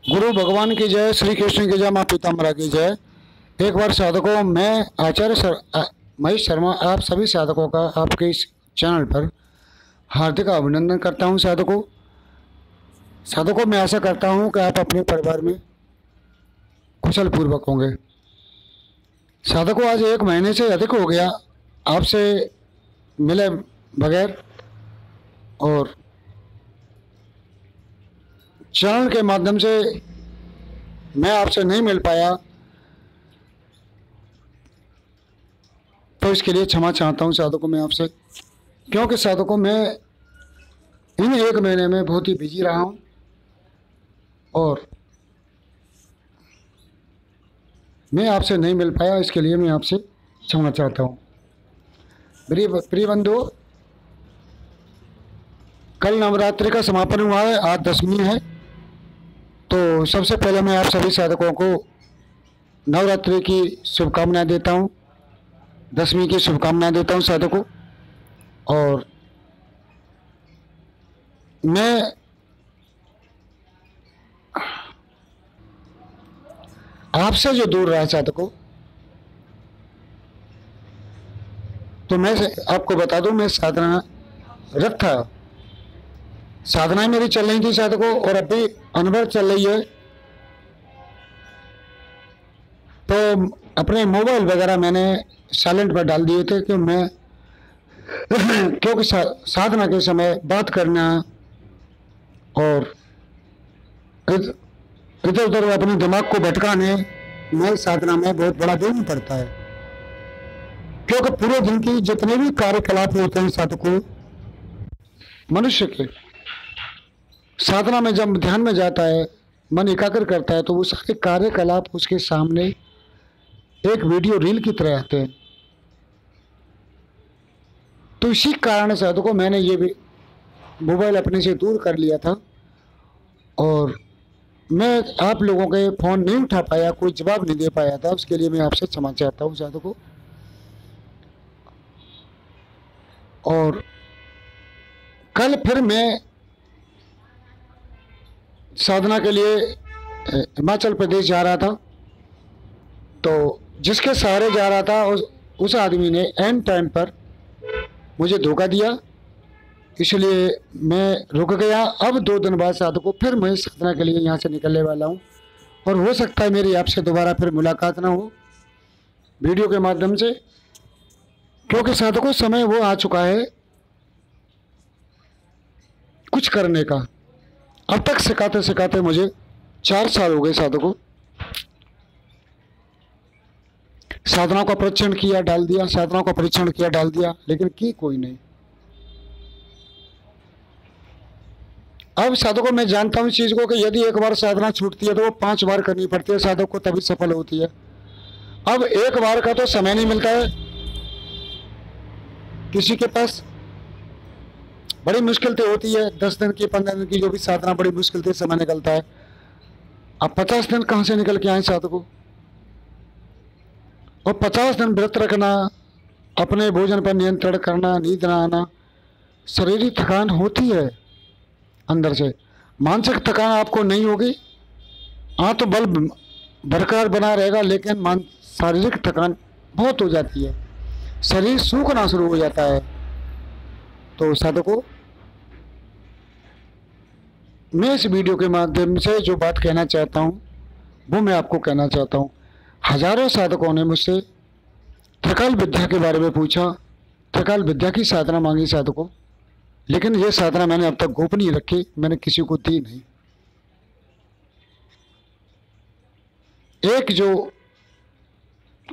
गुरु भगवान की जय, श्री कृष्ण की जय, माँ पीताम्बरा की जय। एक बार साधकों, मैं महेश शर्मा आप सभी साधकों का आपके इस चैनल पर हार्दिक अभिनंदन करता हूं। साधकों मैं आशा करता हूं कि आप अपने परिवार में कुशल पूर्वक होंगे। साधकों आज 1 महीने से अधिक हो गया आपसे मिले बगैर, और चैनल के माध्यम से मैं आपसे नहीं मिल पाया, तो इसके लिए क्षमा चाहता हूं साधकों मैं आपसे। क्योंकि साधकों मैं इन 1 महीने में बहुत ही बिजी रहा हूं और मैं आपसे नहीं मिल पाया, इसके लिए मैं आपसे क्षमा चाहता हूं। प्रिय बंधु, कल नवरात्रि का समापन हुआ है, आज दशमी है। तो सबसे पहले मैं आप सभी साधकों को नवरात्रि की शुभकामनाएं देता हूं, दशमी की शुभकामनाएं देता हूं साधकों। और मैं आपसे जो दूर रहा साधकों, तो मैं आपको बता दूं, मैं साधना रत था, साधनाएं मेरी चल रही थी साधकों, और अभी अनुभव चल रही है। तो अपने मोबाइल वगैरह मैंने साइलेंट पर डाल दिए थे कि मैं क्योंकि साधना के समय बात करना और इधर उधर अपने दिमाग को भटकाने में साधना में बहुत बड़ा देना पड़ता है। क्योंकि पूरे दिन की जितने भी कार्यकलाप होते हैं साधकों, मनुष्य के साधना में जब ध्यान में जाता है, मन एकाग्र करता है, तो वो सारे कार्यकलाप उसके सामने एक वीडियो रील की तरह आते हैं। तो इसी कारण साधकों मैंने ये भी मोबाइल अपने से दूर कर लिया था, और मैं आप लोगों के फ़ोन नहीं उठा पाया, कोई जवाब नहीं दे पाया था, उसके लिए मैं आपसे क्षमा चाहता हूँ साधकों। और कल फिर मैं साधना के लिए हिमाचल प्रदेश जा रहा था। तो जिसके सहारे जा रहा था उस आदमी ने एंड टाइम पर मुझे धोखा दिया, इसलिए मैं रुक गया। अब 2 दिन बाद साधकों फिर मैं साधना के लिए यहाँ से निकलने वाला हूँ, और हो सकता है मेरी आपसे दोबारा फिर मुलाकात ना हो वीडियो के माध्यम से। क्योंकि साधकों समय वो आ चुका है कुछ करने का। अब तक सिखाते सिखाते मुझे 4 साल हो गए साधकों। साधनाओं का परीक्षण किया, डाल दिया, साधनाओं का परीक्षण किया, डाल दिया, लेकिन की कोई नहीं। अब साधकों मैं जानता हूं इस चीज को कि यदि एक बार साधना छूटती है तो वो 5 बार करनी पड़ती है साधक को, तभी सफल होती है। अब एक बार का तो समय नहीं मिलता है किसी के पास, बड़ी मुश्किल से होती है। 10 दिन की, 15 दिन की जो भी साधना, बड़ी मुश्किल से समय निकलता है। अब 50 दिन कहां से निकल के आए साधकों? और 50 दिन व्रत रखना, अपने भोजन पर नियंत्रण करना, नींद ना आना, शारीरिक थकान होती है अंदर से। मानसिक थकान आपको नहीं होगी, हाँ तो बल बरकरार बना रहेगा, लेकिन शारीरिक थकान बहुत हो जाती है, शरीर सूखना शुरू हो जाता है। तो साधकों मैं इस वीडियो के माध्यम से जो बात कहना चाहता हूँ वो मैं आपको कहना चाहता हूँ। हजारों साधकों ने मुझसे त्रिकाल विद्या के बारे में पूछा, त्रिकाल विद्या की साधना मांगी साधकों, लेकिन ये साधना मैंने अब तक गोपनीय रखी, मैंने किसी को दी नहीं। एक जो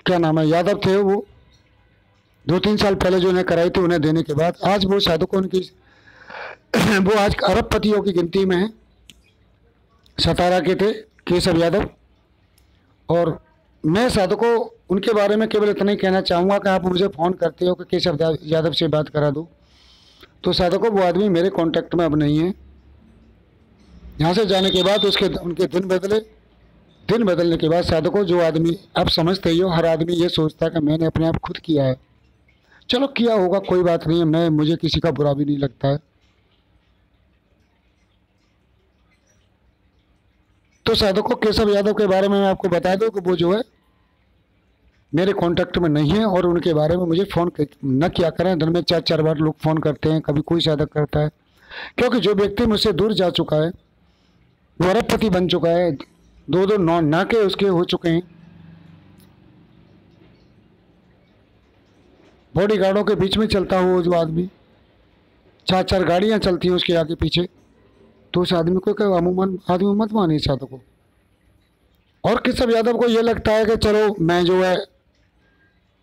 क्या नाम है यादव थे, वो 2-3 साल पहले जो उन्हें कराई थी, उन्हें देने के बाद आज वो साधकों उनकी वो आज अरबपतियों की गिनती में है। सतारा के थे केशव यादव। और मैं साधकों उनके बारे में केवल इतना ही कहना चाहूँगा कि आप मुझे फ़ोन करते हो कि केशव यादव से बात करा दो, तो साधकों वो आदमी मेरे कांटेक्ट में अब नहीं है। यहाँ से जाने के बाद उनके दिन बदले। दिन बदलने के बाद साधकों जो आदमी, आप समझते ही हो, हर आदमी ये सोचता है कि मैंने अपने आप खुद किया है। चलो किया होगा, कोई बात नहीं है, मुझे किसी का बुरा भी नहीं लगता है। तो साधकों केशव यादव के बारे में मैं आपको बता दूं कि वो जो है मेरे कांटेक्ट में नहीं है, और उनके बारे में मुझे फ़ोन न किया करें। दिन में 4-4 बार लोग फ़ोन करते हैं, कभी कोई साधक करता है, क्योंकि जो व्यक्ति मुझसे दूर जा चुका है, वो अरबपति बन चुका है, 2-2 नाके उसके हो चुके हैं, बॉडी गार्डों के बीच में चलता हुआ जो आदमी, 4-4 गाड़ियां चलती हैं उसके आगे पीछे, तो उस आदमी को क्या अमूमन आदमी मत मानिए साधक को। और केशव यादव को ये लगता है कि चलो मैं जो है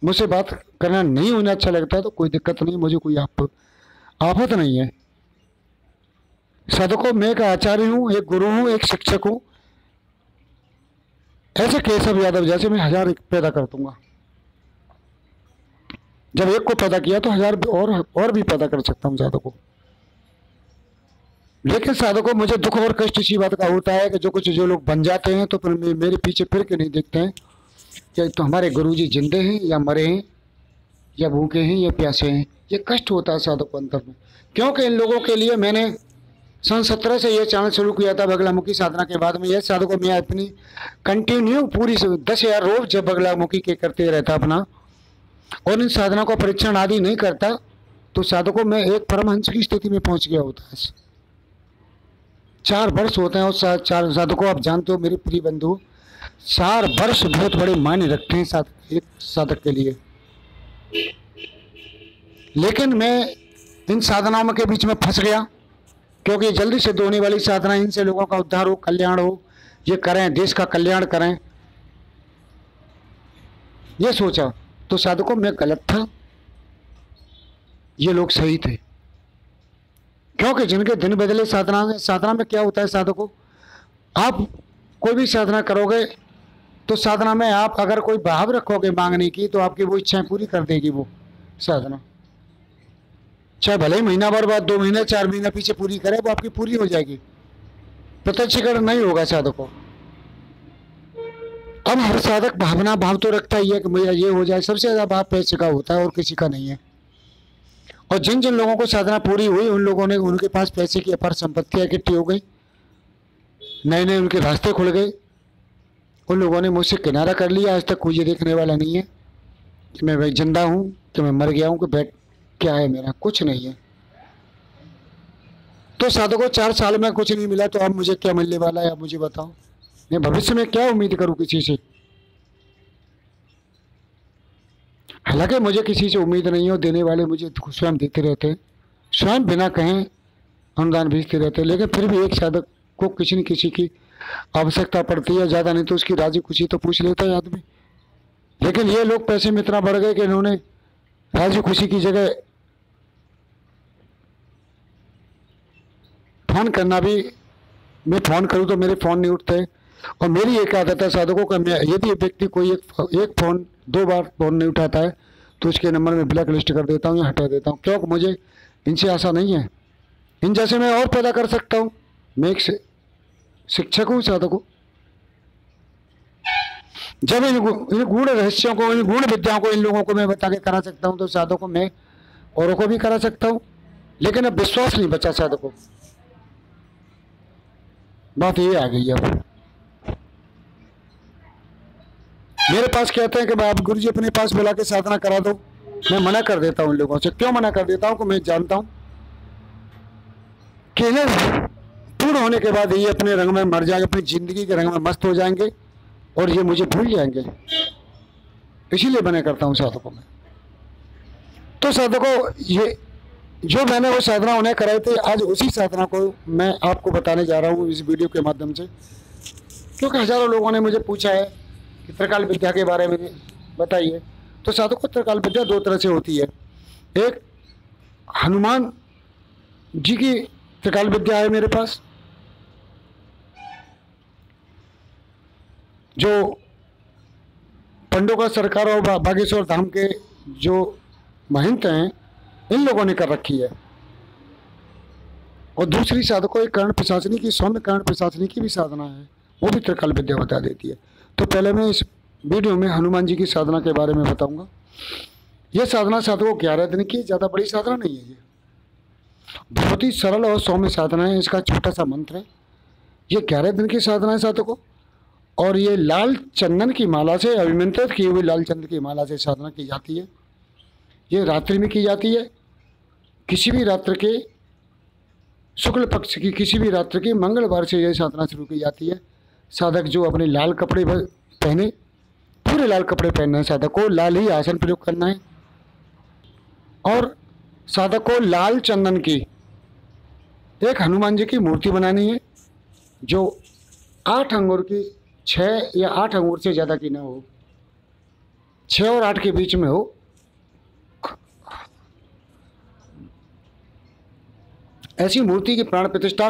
मुझसे बात करना नहीं होना अच्छा लगता है तो कोई दिक्कत नहीं, मुझे कोई आफत नहीं है। साधकों मैं एक आचार्य हूँ, एक गुरु हूँ, एक शिक्षक हूँ। ऐसे केशव यादव जैसे मैं 1000 पैदा कर दूंगा। जब एक को पैदा किया तो 1000 और भी पैदा कर सकता हूँ साधकों। लेकिन साधकों मुझे दुख और कष्ट इसी बात का होता है कि जो लोग बन जाते हैं तो फिर मेरे पीछे फिर के नहीं देखते हैं कि तो हमारे गुरुजी जिंदे हैं या मरे हैं या भूखे हैं या प्यासे हैं। ये कष्ट होता है साधक अंतर में, क्योंकि इन लोगों के लिए मैंने सन 17 से ये चैनल शुरू किया था बगलामुखी साधना के बाद में। ये साधकों में अपनी कंटिन्यू पूरी 10,000 रोज जब बगलामुखी के करते रहता अपना, और इन साधना को परीक्षण आदि नहीं करता, तो साधकों में एक परमहंस की स्थिति में पहुंच गया होता है। 4 वर्ष होते हैं और 4 साधकों आप जानते हो मेरे प्रिय बंधु, 4 वर्ष बहुत बड़े मायने रखते हैं एक साधक के लिए। लेकिन मैं इन साधनाओं के बीच में फंस गया, क्योंकि जल्दी से होने वाली साधना, इनसे लोगों का उद्धार हो, कल्याण हो, ये करें, देश का कल्याण करें, ये सोचा। तो साधकों मैं गलत था, ये लोग सही थे, क्योंकि जिनके दिन बदले साधना में क्या होता है साधकों, आप कोई भी साधना करोगे तो साधना में आप अगर कोई भाव रखोगे मांगने की तो आपकी वो इच्छाएं पूरी कर देगी वो साधना। चाहे भले ही महीना भर बाद, 2 महीने 4 महीने पीछे पूरी करे, वो आपकी पूरी हो जाएगी, प्रत्यक्षीकरण नहीं होगा साधकों। अब हर साधक भाव तो रखता ही है कि मेरा ये हो जाए। सबसे ज्यादा भाव पैसे का होता है और किसी का नहीं है। और जिन जिन लोगों को साधना पूरी हुई उन लोगों ने, उनके पास पैसे की अपार संपत्तियां इकट्ठी हो गई, नए नए उनके रास्ते खुल गए, उन लोगों ने मुझसे किनारा कर लिया। आज तक कोई ये देखने वाला नहीं है कि मैं भाई जिंदा हूँ, कि मैं मर गया हूँ, कि बैठ क्या है मेरा, कुछ नहीं है। तो साधकों 4 साल में कुछ नहीं मिला, तो अब मुझे क्या मिलने वाला है, आप मुझे बताओ। मैं भविष्य में क्या उम्मीद करूं किसी से? हालांकि मुझे किसी से उम्मीद नहीं हो, देने वाले मुझे स्वयं देते रहते हैं, स्वयं बिना कहें अनुदान भेजते रहते हैं। लेकिन फिर भी एक साधक को किसी न किसी की आवश्यकता पड़ती है, ज़्यादा नहीं तो उसकी राजी खुशी तो पूछ लेता है आदमी। लेकिन ये लोग पैसे में इतना बढ़ गए कि इन्होंने राजी खुशी की जगह फ़ोन करना भी, मैं फ़ोन करूं तो मेरे फ़ोन नहीं उठते। और मेरी एक आदत है साधकों का, मैं यदि व्यक्ति कोई एक फ़ोन 2 बार फ़ोन नहीं उठाता है तो उसके नंबर में ब्लैक लिस्ट कर देता हूँ या हटा देता हूँ, क्योंकि मुझे इनसे आशा नहीं है। इन जैसे मैं और पैदा कर सकता हूँ, मैं एक शिक्षक हूँ साधकों। जब इन गुण रहस्यों को, इन गुण विद्याओं को इन लोगों को मैं बता के करा सकता हूँ, तो साधकों में औरों को भी करा सकता हूँ। लेकिन अब विश्वास नहीं बचा साधकों, बात ये आ गई। अब मेरे पास कहते हैं कि आप गुरुजी अपने पास बुला के साधना करा दो, मैं मना कर देता हूँ उन लोगों से। क्यों मना कर देता हूँ कि मैं जानता हूँ कि इन्हें पूर्ण होने के बाद ये अपने रंग में मर जाएंगे, अपनी जिंदगी के रंग में मस्त हो जाएंगे और ये मुझे भूल जाएंगे। इसीलिए मना करता हूँ साधकों में। तो साधकों ये जो मैंने वो साधना उन्हें कराई थी, आज उसी साधना को मैं आपको बताने जा रहा हूँ इस वीडियो के माध्यम से, क्योंकि हजारों लोगों ने मुझे पूछा है कि त्रिकाल विद्या के बारे में बताइए। तो साधकों त्रिकाल विद्या 2 तरह से होती है। एक हनुमान जी की त्रिकाल विद्या है मेरे पास, जो पंडोका सरकार और बागेश्वर धाम के जो महंत हैं इन लोगों ने कर रखी है। और दूसरी साधकों एक कर्ण पिशाचिनी की, सौम्य कर्ण पिशाचिनी की भी साधना है, वो भी त्रिकाल विद्या बता देती है। तो पहले मैं इस वीडियो में हनुमान जी की साधना के बारे में बताऊंगा। यह साधना साधकों 11 दिन की, ज़्यादा बड़ी साधना नहीं है, ये बहुत ही सरल और सौम्य साधना है। इसका छोटा सा मंत्र है, ये 11 दिन की साधना है साधकों। और ये लाल चंदन की माला से, अभिमंत्रित की हुई लाल चंदन की माला से साधना की जाती है। ये रात्रि में की जाती है। किसी भी रात्र के शुक्ल पक्ष की किसी भी रात्र के मंगलवार से यह साधना शुरू की जाती है। साधक जो अपने लाल कपड़े पहने, पूरे लाल कपड़े पहनना है साधक को, लाल ही आसन प्रयोग करना है। और साधक को लाल चंदन की एक हनुमान जी की मूर्ति बनानी है जो 8 अंगूर की, 6 या 8 अंगूर से ज़्यादा की ना हो, 6 और 8 के बीच में हो। ऐसी मूर्ति की प्राण प्रतिष्ठा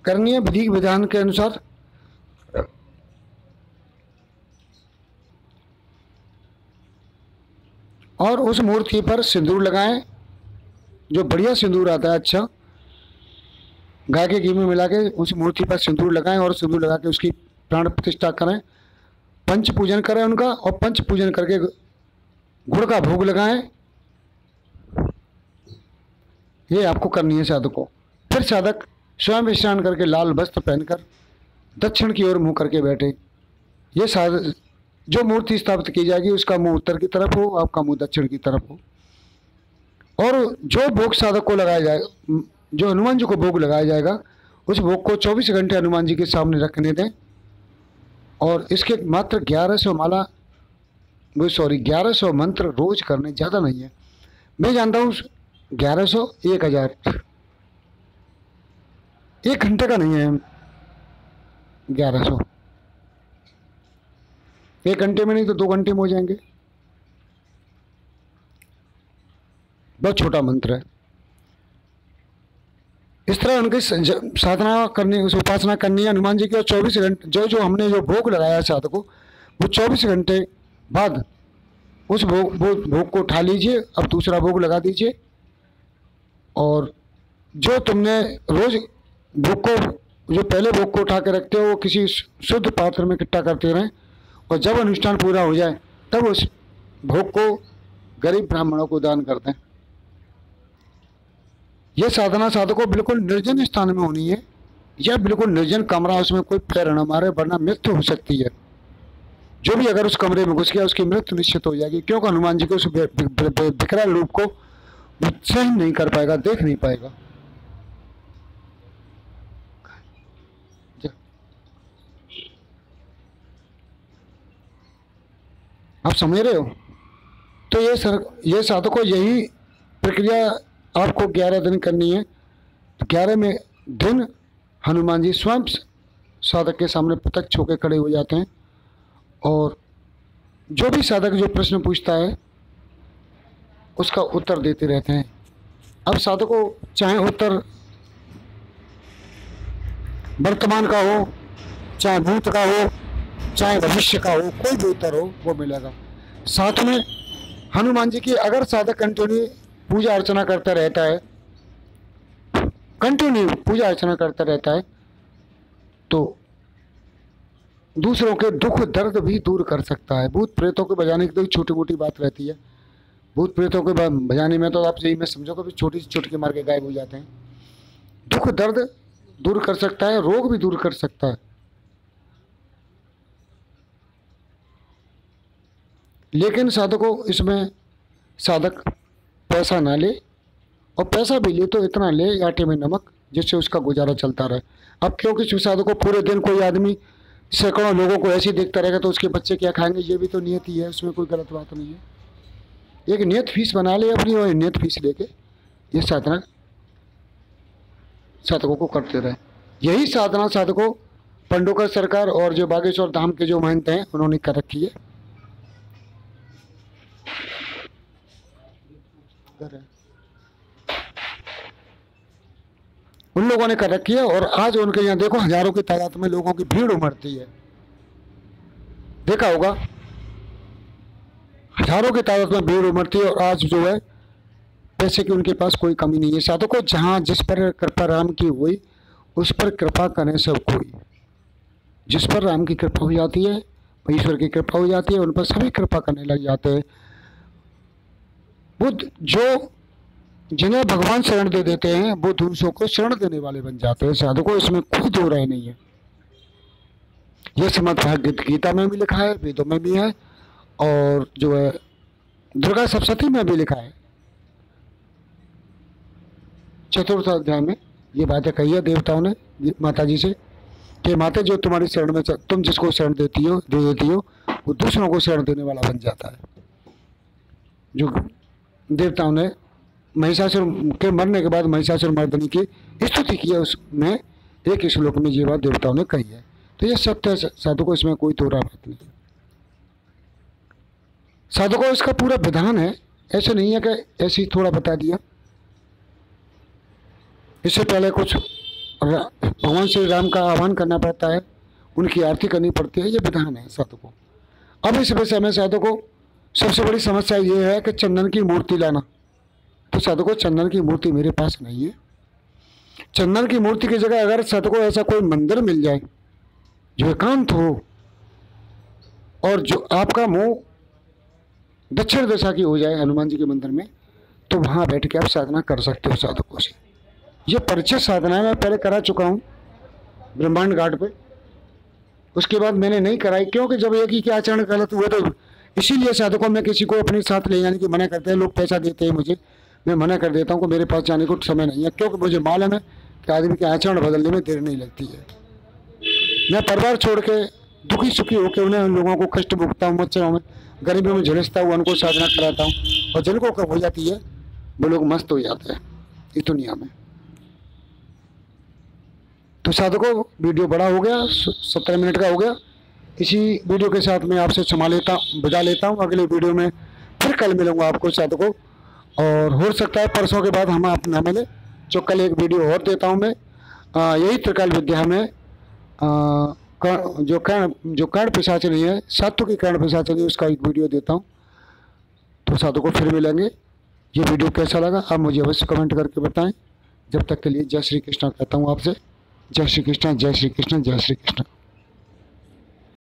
करनी है विधि विधान के अनुसार। और उस मूर्ति पर सिंदूर लगाएं, जो बढ़िया सिंदूर आता है, अच्छा गाय के घी में मिला के उस मूर्ति पर सिंदूर लगाएं और सिंदूर लगा के उसकी प्राण प्रतिष्ठा करें। पंच पूजन करें उनका, और पंच पूजन करके गुड़ का भोग लगाएं। ये आपको करनी है साधक को। फिर साधक स्वयं स्नान करके लाल वस्त्र पहनकर दक्षिण की ओर मुंह करके बैठे। ये साधक जो मूर्ति स्थापित की जाएगी उसका मुंह उत्तर की तरफ हो, आपका मुंह दक्षिण की तरफ हो। और जो भोग साधक को लगाया जाएगा, जो हनुमान जी को भोग लगाया जाएगा, उस भोग को 24 घंटे हनुमान जी के सामने रखने दें। और इसके मात्र 1100 मंत्र रोज करने, ज़्यादा नहीं है। मैं जानता हूँ 1100, 1000, 1 घंटे का नहीं है 1100। 1 घंटे में नहीं तो 2 घंटे में हो जाएंगे। बहुत छोटा मंत्र है। इस तरह उनकी साधना करनी, उस उपासना करनी है हनुमान जी की। और 24 घंटे जो हमने जो भोग लगाया है साधक को, वो 24 घंटे बाद उस भोग को उठा लीजिए। अब दूसरा भोग लगा दीजिए। और जो तुमने रोज भोग को, जो पहले भोग को उठा के रखते हो, वो किसी शुद्ध पात्र में इकट्ठा करते रहें। और जब अनुष्ठान पूरा हो जाए तब उस भोग को गरीब ब्राह्मणों को दान कर दें। यह साधना साधक को बिल्कुल निर्जन स्थान में होनी है, या बिल्कुल निर्जन कमरा, उसमें कोई पैर न मारे, वरना मृत्यु हो सकती है। जो भी अगर उस कमरे में घुस गया उसकी मृत्यु निश्चित हो जाएगी, क्योंकि हनुमान जी को उस विकराल रूप को सहन नहीं कर पाएगा, देख नहीं पाएगा। आप समझ रहे हो? तो ये साधक को यही प्रक्रिया आपको 11 दिन करनी है। 11वें दिन हनुमान जी स्वयं साधक के सामने प्रत्यक्ष होकर खड़े हो जाते हैं। और जो भी साधक जो प्रश्न पूछता है उसका उत्तर देते रहते हैं। अब साधक को चाहे उत्तर वर्तमान का हो, चाहे भूत का हो, चाहे भविष्य का हो, कोई भी उत्तर हो वो मिलेगा। साथ में हनुमान जी की अगर साधक कंटिन्यू पूजा अर्चना करता रहता है, कंटिन्यू पूजा अर्चना करता रहता है, तो दूसरों के दुख दर्द भी दूर कर सकता है। भूत प्रेतों को बजाने की तो छोटी मोटी बात रहती है। भूत प्रेतों को बजाने में तो आप यही मैं समझो कि छोटी सी चुटकी मार के गायब हो जाते हैं। दुख दर्द दूर कर सकता है, रोग भी दूर कर सकता है। लेकिन साधकों इसमें साधक पैसा ना ले, और पैसा भी ले तो इतना ले आटे में नमक, जिससे उसका गुजारा चलता रहे। अब क्योंकि साधक को पूरे दिन कोई आदमी सैकड़ों लोगों को ऐसे ही देखता रहेगा तो उसके बच्चे क्या खाएंगे, ये भी तो नियत ही है, उसमें कोई गलत बात नहीं है। एक नियत फीस बना ले अपनी, और नियत फीस लेके ये साधना साधकों को करते रहे। यही साधना साधकों पंडोकर सरकार और जो बागेश्वर धाम के जो महंत हैं उन्होंने कर रखी है। उन लोगों ने कर रखी है। और आज उनके यहाँ देखो हजारों की तादाद में लोगों की भीड़ उमड़ती है, देखा होगा, हजारों की तादाद में भीड़ उमड़ती है। और आज जो है पैसे की उनके पास कोई कमी नहीं है। साधकों जहाँ जिस पर कृपा राम की हुई उस पर कृपा करें सब कोई। जिस पर राम की कृपा हो जाती है, ईश्वर की कृपा हो जाती है, उन पर सभी कृपा करने लग जाते हैं। बुद्ध जो जिन्हें भगवान शरण दे देते हैं वो दूसरों को शरण देने वाले बन जाते हैं। साधकों, इसमें कोई दो राय नहीं है। यह श्रीमद् भागवत गीता में भी लिखा है, वेदों में भी है, और जो है दुर्गा सप्तशती में भी लिखा है। 4th अध्याय में ये बातें कही है देवताओं ने माता जी से कि माता, जो तुम्हारी शरण में तुम जिसको शरण दे देती हो वो दूसरों को शरण देने वाला बन जाता है। जो देवताओं ने महिषासुर के मरने के बाद महिषासुर मर्दनी की स्तुति की है, उसमें एक श्लोक में ये बात देवताओं ने कही है। तो ये सत्य है साधुकों, इसमें कोई तोड़ा बात नहीं। साधुकों, इसका पूरा विधान है, ऐसे नहीं है कि ऐसे ही थोड़ा बता दिया। इससे पहले कुछ भगवान श्री राम का आह्वान करना पड़ता है, उनकी आरती करनी पड़ती है, ये विधान है साधुकों। अब इस विषय में साधुकों सबसे बड़ी समस्या ये है कि चंदन की मूर्ति लाना। तो साधुकों, चंदन की मूर्ति मेरे पास नहीं है। चंदन की मूर्ति की जगह अगर साधुकों ऐसा कोई मंदिर मिल जाए जो एकांत हो और जो आपका मुंह दक्षिण दिशा की हो जाए हनुमान जी के मंदिर में, तो वहाँ बैठ के आप साधना कर सकते हो साधकों से। ये परिचय साधना मैं पहले करा चुका हूँ ब्रह्मांड घाट पे, उसके बाद मैंने नहीं कराई, क्योंकि जब एक ही के आचरण गलत हुए तो इसीलिए साधकों में किसी को अपने साथ ले जाने की मना करते हैं। लोग पैसा देते हैं मुझे, मैं मना कर देता हूँ कि मेरे पास जाने को समय नहीं है, क्योंकि मुझे मालूम है कि आदमी के आचरण बदलने में देर नहीं लगती है। मैं परिवार छोड़ के दुखी सुखी होकर उन्हें उन लोगों को कष्ट भुगता हूँ, मच्छरों में गरीबों में झुलसता हूँ, उनको साधना कराता हूँ, और जिनको कब हो जाती है वो लोग मस्त हो जाते हैं इस दुनिया में। तो साधकों, वीडियो बड़ा हो गया, 17 मिनट का हो गया। इसी वीडियो के साथ मैं आपसे विदा लेता हूँ। अगले वीडियो में फिर कल मिलूंगा आपको साधकों, और हो सकता है परसों के बाद हम अपना मिले, जो कल एक वीडियो और देता हूँ मैं। यही त्रिकाल विद्या में जो कर्ण पिशाचनी है, सात्विक की कर्ण पिशाचनी, उसका एक वीडियो देता हूँ। तो साधकों फिर मिलेंगे। ये वीडियो कैसा लगा आप मुझे अवश्य कमेंट करके बताएं। जब तक के लिए जय श्री कृष्ण कहता हूँ आपसे। जय श्री कृष्ण, जय श्री कृष्ण, जय श्री कृष्ण।